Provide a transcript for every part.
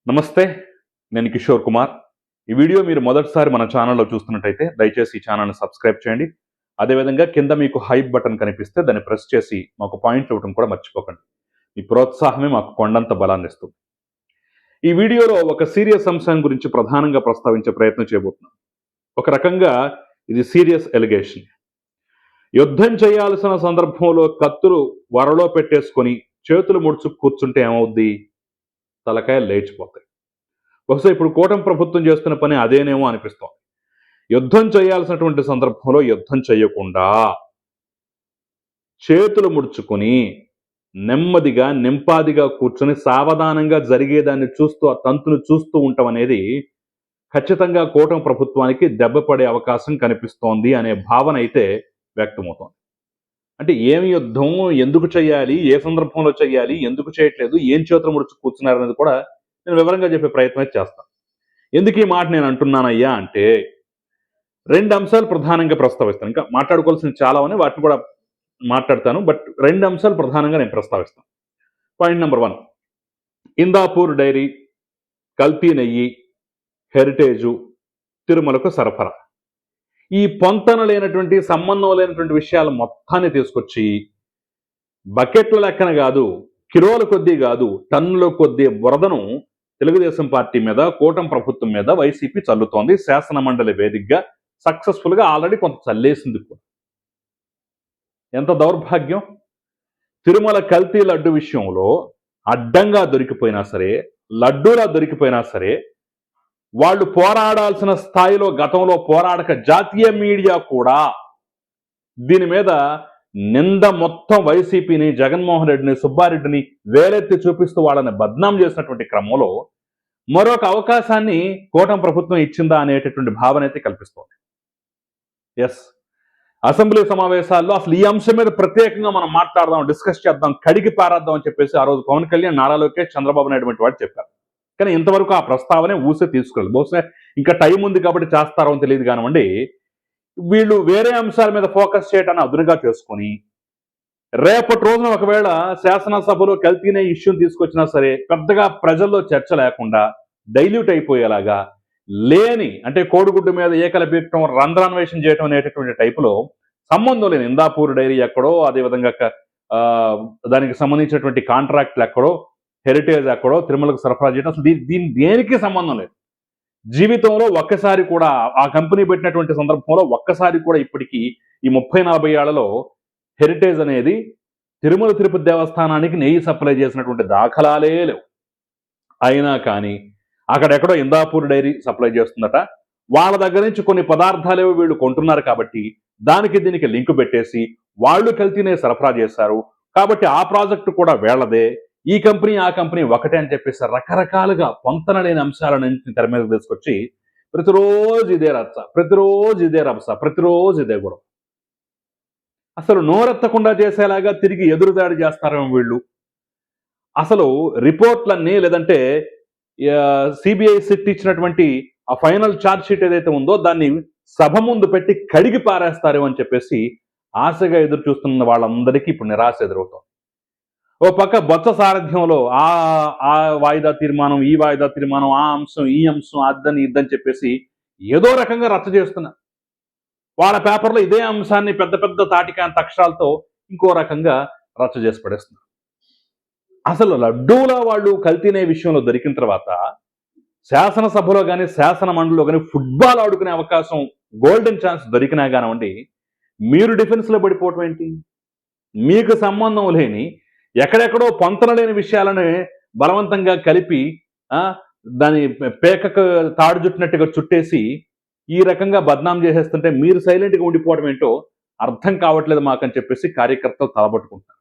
నమస్తే, నేను కిషోర్ కుమార్. ఈ వీడియో మీరు మొదటిసారి మన ఛానల్లో చూస్తున్నట్టయితే దయచేసి ఈ ఛానల్ని సబ్స్క్రైబ్ చేయండి. అదేవిధంగా కింద మీకు హైప్ బటన్ కనిపిస్తే దాన్ని ప్రెస్ చేసి మాకు పాయింట్లు ఇవ్వడం కూడా మర్చిపోకండి. మీ ప్రోత్సాహమే మాకు కొండంత బలాన్ని ఇస్తుంది. ఈ వీడియోలో ఒక సీరియస్ అంశం గురించి ప్రధానంగా ప్రస్తావించే ప్రయత్నం చేయబోతున్నాం. ఒక రకంగా ఇది సీరియస్ ఎలిగేషన్. యుద్ధం చేయాల్సిన సందర్భంలో కత్తులు వరలో పెట్టేసుకొని చేతులు ముడుచు కూర్చుంటే ఏమవుద్ది? తలకాయ లేచిపోతాయి. బహుశా ఇప్పుడు కూటమి ప్రభుత్వం చేస్తున్న పని అదేనేమో అనిపిస్తోంది. యుద్ధం చేయాల్సినటువంటి సందర్భంలో యుద్ధం చేయకుండా చేతులు ముడుచుకుని నెమ్మదిగా నింపాదిగా కూర్చొని సావధానంగా జరిగేదాన్ని చూస్తూ ఆ తంతును చూస్తూ ఉండటం అనేది ఖచ్చితంగా కూటమి ప్రభుత్వానికి దెబ్బపడే అవకాశం కనిపిస్తోంది అనే భావన అయితే వ్యక్తమవుతోంది. అంటే ఏమి యుద్ధం, ఎందుకు చేయాలి, ఏ సందర్భంలో చేయాలి, ఎందుకు చేయట్లేదు, ఏం చేతులు ముడుచు కూర్చున్నారనేది కూడా నేను వివరంగా చెప్పే ప్రయత్నం చేస్తాను. ఎందుకు ఈ మాట నేను అంటున్నానయ్యా అంటే, రెండు అంశాలు ప్రధానంగా ప్రస్తావిస్తాను. ఇంకా మాట్లాడుకోవాల్సిన చాలా ఉన్నాయి, వాటిని కూడా మాట్లాడతాను. బట్ రెండు అంశాలు ప్రధానంగా నేను ప్రస్తావిస్తాను. పాయింట్ నెంబర్ 1, ఇందాపూర్ డైరీ, కల్తీ నెయ్యి, హెరిటేజు, తిరుమలకు సరఫరా. ఈ పొంతన లేనటువంటి, సంబంధం లేనటువంటి విషయాలు మొత్తాన్ని తీసుకొచ్చి బకెట్ల లెక్కన కాదు, కిలోల కొద్దీ కాదు, టన్నుల కొద్దీ బురదను తెలుగుదేశం పార్టీ మీద, కూటమి ప్రభుత్వం మీద వైసీపీ చల్లుతోంది. శాసన మండలి వేదికగా సక్సెస్ఫుల్గా ఆల్రెడీ కొంత చల్లేసింది కూడా. ఎంత దౌర్భాగ్యం! తిరుమల కల్తీ లడ్డు విషయంలో అడ్డంగా దొరికిపోయినా సరే, లడ్డూలా దొరికిపోయినా సరే, వాళ్ళు పోరాడాల్సిన స్థాయిలో గతంలో పోరాడక జాతీయ మీడియా కూడా దీని మీద నింద మొత్తం వైసీపీని, జగన్మోహన్ రెడ్డిని, సుబ్బారెడ్డిని వేలెత్తి చూపిస్తూ వాళ్ళని బద్నాం చేసినటువంటి క్రమంలో మరొక అవకాశాన్ని కూటమి ప్రభుత్వం ఇచ్చిందా అనేటటువంటి భావన అయితే కల్పిస్తోంది. ఎస్, అసెంబ్లీ సమావేశాల్లో అసలు ఈ అంశం మీద ప్రత్యేకంగా మనం మాట్లాడదాం, డిస్కస్ చేద్దాం, కడిగి పారేద్దాం అని చెప్పేసి ఆ రోజు పవన్ కళ్యాణ్, నారా లోకేష్, చంద్రబాబు నాయుడు వంటి వాడు చెప్పారు. కానీ ఇంతవరకు ఆ ప్రస్తావనే ఊసే తీసుకోలేదు. బహుశా ఇంకా టైం ఉంది కాబట్టి చేస్తారో అని తెలియదు కానివ్వండి, వీళ్ళు వేరే అంశాల మీద ఫోకస్ చేయటాన్ని అదునుగా చేసుకొని రేపటి రోజున ఒకవేళ శాసనసభలో కల్తీనే ఇష్యూని తీసుకొచ్చినా సరే పెద్దగా ప్రజల్లో చర్చ లేకుండా డైల్యూట్ అయిపోయేలాగా లేని, అంటే కోడిగుడ్డు మీద ఏకల పీకటం, రంధ్రాన్వేషణ చేయటం అనేటటువంటి టైపులో సంబంధం లేని ఇందాపూర్ డైరీ ఎక్కడో, అదేవిధంగా దానికి సంబంధించినటువంటి కాంట్రాక్ట్లు ఎక్కడో, హెరిటేజ్ ఎక్కడో, తిరుమలకు సరఫరా చేయడం, అసలు దీని దేనికి సంబంధం లేదు. జీవితంలో ఒక్కసారి కూడా ఆ కంపెనీ పెట్టినటువంటి సందర్భంలో ఒక్కసారి కూడా ఇప్పటికీ ఈ 30-40 ఏళ్లలో హెరిటేజ్ అనేది తిరుమల తిరుపతి దేవస్థానానికి నెయ్యి సప్లై చేసినటువంటి దాఖలాలే లేవు. అయినా కానీ అక్కడెక్కడో ఇందాపూర్ డైరీ సప్లై చేస్తుందట. వాళ్ళ దగ్గర నుంచి కొన్ని పదార్థాలేవో వీళ్ళు కొంటున్నారు కాబట్టి దానికి దీనికి లింకు పెట్టేసి వాళ్ళు కల్తీనే సరఫరా చేశారు కాబట్టి ఆ ప్రాజెక్టు కూడా వేళ్లదే, ఈ కంపెనీ ఆ కంపెనీ ఒకటే అని చెప్పేసి రకరకాలుగా పొంతన లేని అంశాలన్నింటినీ తెర మీద తీసుకొచ్చి ప్రతిరోజు ఇదే రచ్చ, ప్రతిరోజు ఇదే రభస, ప్రతిరోజు ఇదే గొడవ. అసలు నోరెత్తకుండా చేసేలాగా తిరిగి ఎదురుదాడి చేస్తారేమో వీళ్ళు. అసలు రిపోర్ట్లన్నీ, లేదంటే సిబిఐ సిట్ ఇచ్చినటువంటి ఆ ఫైనల్ ఛార్జ్ షీట్ ఏదైతే ఉందో దాన్ని సభ ముందు పెట్టి కడిగి పారేస్తారేమో అని చెప్పేసి ఆశగా ఎదురు చూస్తున్న వాళ్ళందరికీ ఇప్పుడు నిరాశ ఎదురవుతాం. ఓ పక్క బొత్స సారథ్యంలో ఆ వాయిదా తీర్మానం, ఈ వాయిదా తీర్మానం, ఆ అంశం, ఈ అంశం, అద్దని ఇద్దని చెప్పేసి ఏదో రకంగా రచ్చ చేస్తున్నారు. వాళ్ళ పేపర్లో ఇదే అంశాన్ని పెద్ద పెద్ద తాటికాంత అక్షరాలతో ఇంకో రకంగా రచ్చ చేసి పడేస్తున్నారు. అసలు లడ్డూల వాళ్ళు కల్తీనే విషయంలో దొరికిన తర్వాత శాసనసభలో కానీ, శాసన మండలిలో కానీ ఫుట్బాల్ ఆడుకునే అవకాశం, గోల్డెన్ ఛాన్స్ దొరికినా కానివ్వండి, మీరు డిఫెన్స్లో పడిపోవటం ఏంటి? మీకు సంబంధం లేని, ఎక్కడెక్కడో పొంతన లేని విషయాలను బలవంతంగా కలిపి దాని పేకకు తాడు చుట్టినట్టుగా చుట్టేసి ఈ రకంగా బద్నాం చేసేస్తుంటే మీరు సైలెంట్గా ఉండిపోవడం ఏంటో అర్థం కావట్లేదు మాకని చెప్పేసి కార్యకర్తలు తలబట్టుకుంటారు.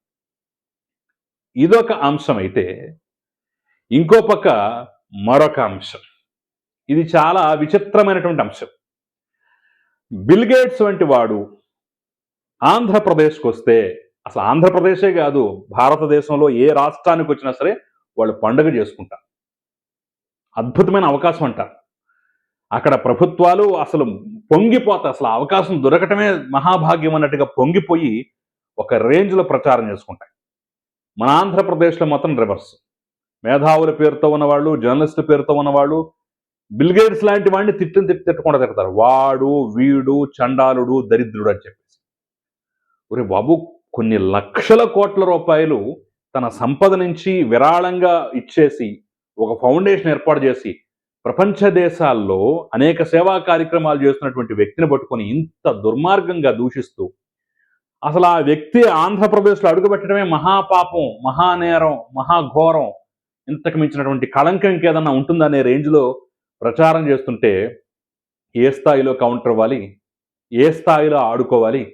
ఇదొక అంశం అయితే, ఇంకో పక్క మరొక అంశం, ఇది చాలా విచిత్రమైనటువంటి అంశం. బిల్ గేట్స్ వంటి వాడు ఆంధ్రప్రదేశ్కి వస్తే, అసలు ఆంధ్రప్రదేశే కాదు భారతదేశంలో ఏ రాష్ట్రానికి వచ్చినా సరే వాళ్ళు పండుగ చేసుకుంటారు. అద్భుతమైన అవకాశం అంటారు. అక్కడ ప్రభుత్వాలు అసలు పొంగిపోతాయి, అసలు అవకాశం దొరకటమే మహాభాగ్యం అన్నట్టుగా పొంగిపోయి ఒక రేంజ్లో ప్రచారం చేసుకుంటాయి. మన ఆంధ్రప్రదేశ్లో మాత్రం రివర్స్. మేధావుల పేరుతో ఉన్నవాళ్ళు, జర్నలిస్టు పేరుతో ఉన్నవాళ్ళు బిల్ గేట్స్ లాంటి వాడిని తిట్టకుండా తిడతారు. వాడు, వీడు, చండాలుడు, దరిద్రుడు అని చెప్పేసి. ఒరే బాబు, కొన్ని లక్షల కోట్ల రూపాయలు తన సంపద నుంచి విరాళంగా ఇచ్చేసి ఒక ఫౌండేషన్ ఏర్పాటు చేసి ప్రపంచ దేశాల్లో అనేక సేవా కార్యక్రమాలు చేస్తున్నటువంటి వ్యక్తిని పట్టుకొని ఇంత దుర్మార్గంగా దూషిస్తూ, అసలు ఆ వ్యక్తి ఆంధ్రప్రదేశ్లో అడుగుపెట్టడమే మహాపాపం, మహానేరం, మహాఘోరం, ఇంతకు మించినటువంటి కళంకం ఇంకేదన్నా ఉంటుందనే రేంజ్లో ప్రచారం చేస్తుంటే ఏ స్థాయిలో కౌంటర్ ఇవ్వాలి, ఏ స్థాయిలో ఆడుకోవాలి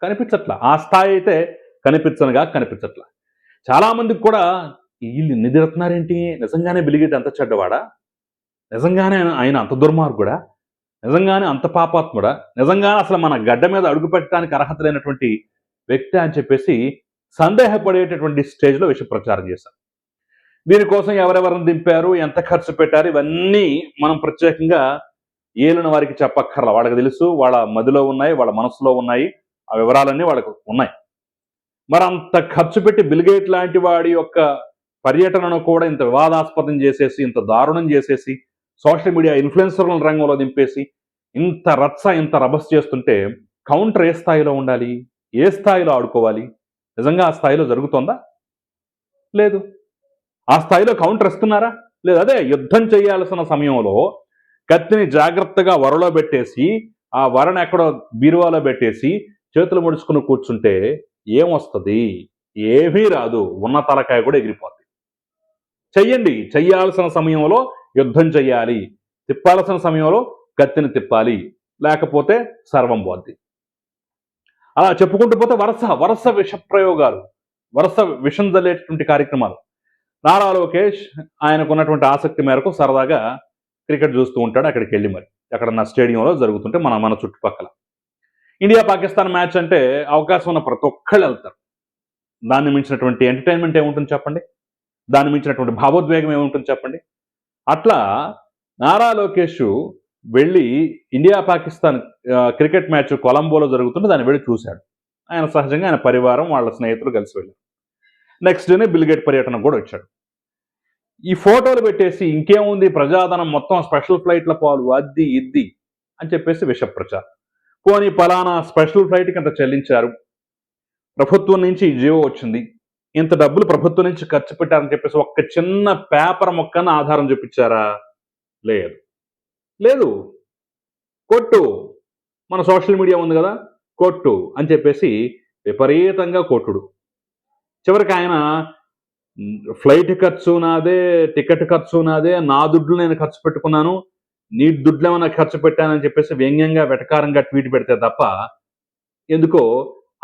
కనిపించట్లా. ఆ స్థాయి అయితే కనిపించట్లా. చాలా మందికి కూడా వీళ్ళు నిద్రతున్నారేంటి, నిజంగానే బిల్ గేట్స్ అంత చెడ్డవాడా, నిజంగానే ఆయన అంత దుర్మార్గుడా, నిజంగానే అంత పాపాత్ముడా, నిజంగానే అసలు మన గడ్డ మీద అడుగు పెట్టడానికి అర్హత లేనటువంటి వ్యక్తి అని చెప్పేసి సందేహపడేటటువంటి స్టేజ్లో విషయ ప్రచారం చేశారు. దీనికోసం ఎవరెవరిని దింపారు, ఎంత ఖర్చు పెట్టారు, ఇవన్నీ మనం ప్రత్యేకంగా ఏలిన వారికి చెప్పక్కర్లా. వాళ్ళకి తెలుసు, వాళ్ళ మదిలో ఉన్నాయి, వాళ్ళ మనసులో ఉన్నాయి, ఆ వివరాలన్నీ వాళ్ళకు ఉన్నాయి. మరి అంత ఖర్చు పెట్టి బిల్ గేట్ లాంటి వాడి యొక్క పర్యటనను కూడా ఇంత వివాదాస్పదం చేసేసి, ఇంత దారుణం చేసేసి, సోషల్ మీడియా ఇన్ఫ్లుయెన్సర్ల రంగంలో దింపేసి ఇంత రచ్చ, ఇంత రభస్ చేస్తుంటే కౌంటర్ ఏ స్థాయిలో ఉండాలి, ఏ స్థాయిలో ఆడుకోవాలి? నిజంగా ఆ స్థాయిలో జరుగుతోందా? లేదు. ఆ స్థాయిలో కౌంటర్ ఇస్తున్నారా? లేదు. అదే యుద్ధం చేయాల్సిన సమయంలో కత్తిని జాగ్రత్తగా వరలో పెట్టేసి, ఆ వరను ఎక్కడో బీరువాలో పెట్టేసి చేతులు ముడుచుకుని కూర్చుంటే ఏమొస్తుంది? ఏమీ రాదు. ఉన్న తలకాయ కూడా ఎగిరిపోద్ది. చెయ్యండి. చెయ్యాల్సిన సమయంలో యుద్ధం చెయ్యాలి, తిప్పాల్సిన సమయంలో కత్తిని తిప్పాలి, లేకపోతే సర్వం పోద్ది. అలా చెప్పుకుంటూ పోతే వరుస విష ప్రయోగాలు, వరుస విషం జల్లేటటువంటి కార్యక్రమాలు. నారా లోకేష్ ఆయనకున్నటువంటి ఆసక్తి మేరకు సరదాగా క్రికెట్ చూస్తూ ఉంటాడు. అక్కడికి వెళ్ళి మరి ఎక్కడన్నా స్టేడియంలో జరుగుతుంటే మన చుట్టుపక్కల ఇండియా పాకిస్తాన్ మ్యాచ్ అంటే అవకాశం ఉన్న ప్రతి ఒక్కళ్ళు వెళ్తారు. దాన్ని మించినటువంటి ఎంటర్టైన్మెంట్ ఏముంటుంది చెప్పండి, దాన్ని మించినటువంటి భావోద్వేగం ఏముంటుంది చెప్పండి. అట్లా నారా లోకేష్ వెళ్ళి ఇండియా పాకిస్తాన్ క్రికెట్ మ్యాచ్ కొలంబోలో జరుగుతుంటే దాన్ని వెళ్ళి చూశాడు. ఆయన సహజంగా ఆయన పరివారం, వాళ్ళ స్నేహితులు కలిసి వెళ్ళారు. నెక్స్ట్ డేనే బిల్ గేట్ పర్యటన కూడా వచ్చాడు. ఈ ఫోటోలు పెట్టేసి ఇంకేముంది, ప్రజాధనం మొత్తం స్పెషల్ ఫ్లైట్ల పాలు, అద్ది ఇద్ది అని చెప్పేసి విష ప్రచారం. పోనీ పలానా స్పెషల్ ఫ్లైట్కి ఇంత చెల్లించారు, ప్రభుత్వం నుంచి జీవో వచ్చింది, ఇంత డబ్బులు ప్రభుత్వం నుంచి ఖర్చు పెట్టారని చెప్పేసి ఒక్క చిన్న పేపర్ మొక్కన ఆధారం చూపించారా? లేదు. కొట్టు, మన సోషల్ మీడియా ఉంది కదా, కొట్టు అని చెప్పేసి విపరీతంగా కొట్టుడు. చివరికి ఆయన ఫ్లైట్ ఖర్చు నాదే, టికెట్ ఖర్చు నాదే, నా దుడ్లు నేను ఖర్చు పెట్టుకున్నాను, నీ దుడ్లు ఏమైనా ఖర్చు పెట్టానని చెప్పేసి వ్యంగ్యంగా వెటకారంగా ట్వీట్ పెడితే తప్ప ఎందుకో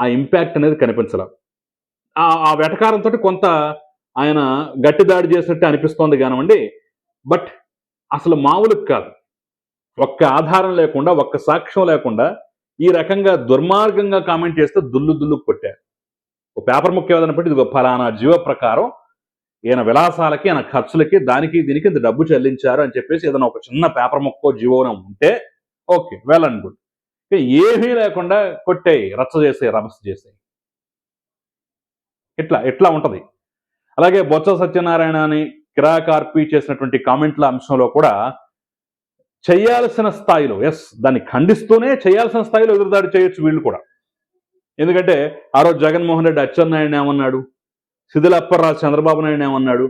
ఆ ఇంపాక్ట్ అనేది కనిపించలే. ఆ వెటకారంతో కొంత ఆయన గట్టి దాడి చేసినట్టు అనిపిస్తోంది కానివ్వండి. బట్ అసలు మామూలుగా కాదు. ఒక్క ఆధారం లేకుండా, ఒక్క సాక్ష్యం లేకుండా ఈ రకంగా దుర్మార్గంగా కామెంట్ చేస్తే దుల్లు కొట్టారు. ఒక పేపర్ ముక్క ఏదైనా పెట్టి ఇది ఫలానా జీవ ప్రకారం ఈయన విలాసాలకి, ఈయన ఖర్చులకి, దానికి దీనికి ఇంత డబ్బు చెల్లించారు అని చెప్పేసి ఏదైనా ఒక చిన్న పేపర్ ముక్కో జీవోనం ఉంటే ఓకే, వెల్ అండ్ గుడ్. ఏమీ లేకుండా కొట్టేయి, రచ్చ చేసేయి, రభస చేసేయి, ఇట్లా ఉంటది. అలాగే బొత్స సత్యనారాయణ అని కిరాకార్పి చేసినటువంటి కామెంట్ల అంశంలో కూడా చేయాల్సిన స్థాయిలో, దాన్ని ఖండిస్తూనే చేయాల్సిన స్థాయిలో ఎదురుదాడి చేయొచ్చు వీళ్ళు కూడా. ఎందుకంటే ఆ రోజు జగన్మోహన్ రెడ్డి అచ్చెన్నాయుడిని ఏమన్నాడు, సిదిల అప్పర్రాజు చంద్రబాబు నాయుడు ఏమన్నాడు,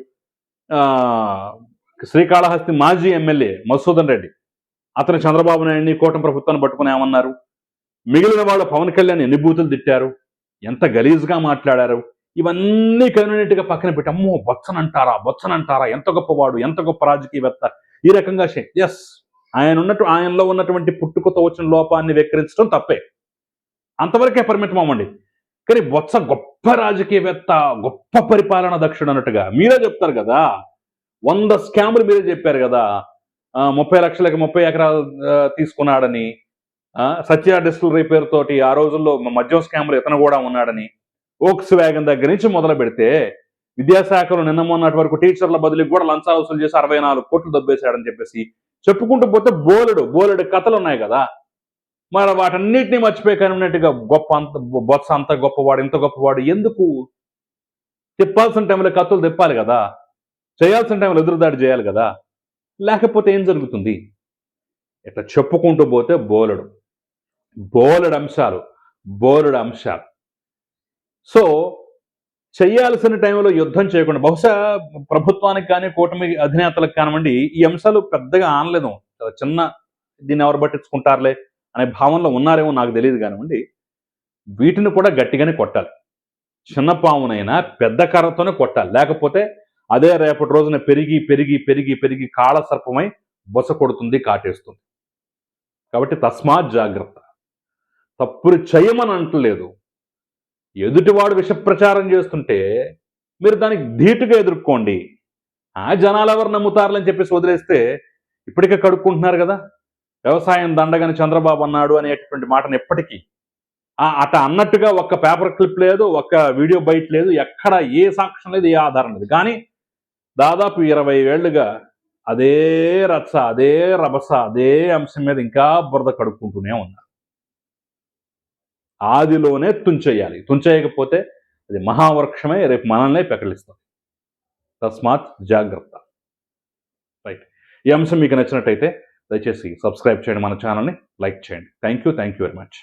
శ్రీకాళహస్తి మాజీ ఎమ్మెల్యే మధుసూదన్ రెడ్డి అతను చంద్రబాబు నాయుడిని, కూటమి ప్రభుత్వాన్ని పట్టుకుని ఏమన్నారు, మిగిలిన వాళ్ళు పవన్ కళ్యాణ్ ఎన్ని బూతులు తిట్టారు, ఎంత గలీజ్గా మాట్లాడారు, ఇవన్నీ కన్వీనియంట్గా పక్కన పెట్టి అమ్మో బొత్సనంటారా, ఎంత గొప్పవాడు, ఎంత గొప్ప రాజకీయవేత్త, ఈ రకంగా ఆయనలో ఉన్నటువంటి పుట్టుకతో వచ్చిన లోపాన్ని వెక్కిరించడం తప్పే, అంతవరకే పరిమితం అవ్వండి. కానీ బొత్స గొప్ప రాజకీయవేత్త, గొప్ప పరిపాలన దక్షుడు అన్నట్టుగా మీరే చెప్తారు కదా. 100 స్కాములు మీరే చెప్పారు కదా, 30 లక్షలకి 30 ఎకరాలు తీసుకున్నాడని, సత్య డిస్టిలరీ పేరుతోటి ఆ రోజుల్లో మద్యం స్కాములు ఇతను కూడా ఉన్నాడని, ఓక్స్ వ్యాగన్ దగ్గర నుంచి మొదలు పెడితే విద్యాశాఖలో నిన్న మొన్నటి వరకు టీచర్ల బదిలీకి కూడా లంచాలు వసూలు చేసి 64 కోట్లు దొబ్బేశాడని చెప్పేసి చెప్పుకుంటూ పోతే బోలెడు కథలు ఉన్నాయి కదా. మరి వాటన్నిటినీ మర్చిపోయి కనున్నట్టుగా బొత్స అంత గొప్పవాడు, ఇంత గొప్పవాడు ఎందుకు? తిప్పాల్సిన టైంలో కత్తులు తిప్పాలి కదా. చేయాల్సిన టైంలో ఎదురుదాడి చేయాలి కదా, లేకపోతే ఏం జరుగుతుంది? ఇట్లా చెప్పుకుంటూ పోతే బోలెడు అంశాలు. సో చేయాల్సిన టైంలో యుద్ధం చేయకుండా, బహుశా ప్రభుత్వానికి కానీ కూటమి అధినేతలకు కానివ్వండి ఈ అంశాలు పెద్దగా ఆనలేదు. చాలా చిన్న, దీన్ని ఎవరు పట్టించుకుంటారులే అనే భావనలో ఉన్నారేమో నాకు తెలియదు కానివ్వండి. వీటిని కూడా గట్టిగానే కొట్టాలి. చిన్న పామునైనా పెద్ద కర్రతోనే కొట్టాలి, లేకపోతే అదే రేపటి రోజున పెరిగి పెరిగి పెరిగి పెరిగి కాళసర్పమై బొస కొడుతుంది, కాటేస్తుంది. కాబట్టి తస్మాత్ జాగ్రత్త. తప్పులు చేయమని అంటలేదు. ఎదుటివాడు విష ప్రచారం చేస్తుంటే మీరు దానికి ధీటుగా ఎదుర్కోండి. జనాలు ఎవరు నమ్ముతారులని చెప్పేసి వదిలేస్తే ఇప్పటికే కడుక్కుంటున్నారు కదా. వ్యవసాయం దండగని చంద్రబాబు అన్నాడు అనేటటువంటి మాటను ఎప్పటికీ అట అన్నట్టుగా ఒక్క పేపర్ క్లిప్ లేదు, ఒక్క వీడియో బైట్ లేదు, ఎక్కడ ఏ సాక్ష్యం లేదు, ఏ ఆధారం లేదు. కానీ దాదాపు 20 ఏళ్లుగా అదే రచ్చ, అదే రభస, అదే అంశం మీద ఇంకా బురద కడుక్కుంటూనే ఉన్నారు. ఆదిలోనే తుంచేయాలి. తుంచేయకపోతే అది మహావృక్షమే రేపు మనల్నే పెకలిస్తుంది. తస్మాత్ జాగ్రత్త. రైట్. ఈ అంశం మీకు నచ్చినట్టయితే దయచేసి సబ్స్క్రైబ్ చేయండి, మన ఛానల్ని లైక్ చేయండి. Thank you very much.